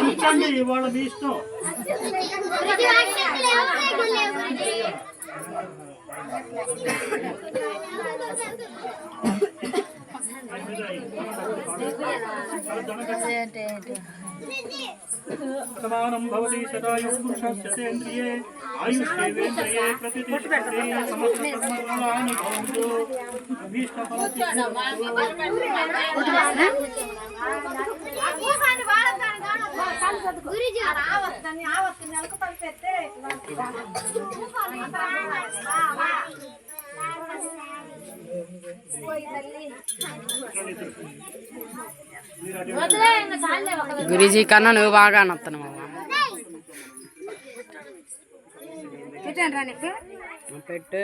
ఉంచండి, ఇవాళ మీ ఇష్టం. समानं भवति शतायुः पुरुषस्य सेन्द्रिये आयुष्येवेन्द्रिये प्रतिष्ठते समस्तकर्मफलानि भवन्तु గురుజీ కన్నా నువ్వు బాగా నత్తను పెట్టు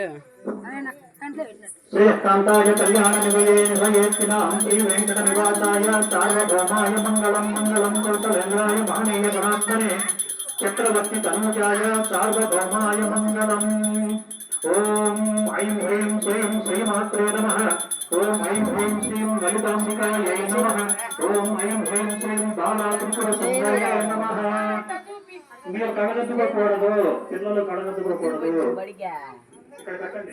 శ్రీకాంతాయ కళ్యాణ నివయేత్తినాం శ్రీ వెంకట నివాసాయ సార్వభౌమాయ మంగళం మంగళం కౌసలేంద్రాయ మహనీయ గుణాత్మనే చక్రవర్తి తనూజాయ సార్వభౌమాయ మంగళం. ఓం ఐం హ్రీం శ్రీం శ్రీమాత్రే నమః. ఓం ఐం హ్రీం శ్రీం లలితాంబికాయై నమః. ఓం ఐం హ్రీం శ్రీం బాలాత్రిపుర సుందరాయ నమః. మీరు కడగద్దుకోకూడదు, పిల్లలు కడగద్దుకోకూడదు. ఇక్కడ పెట్టండి.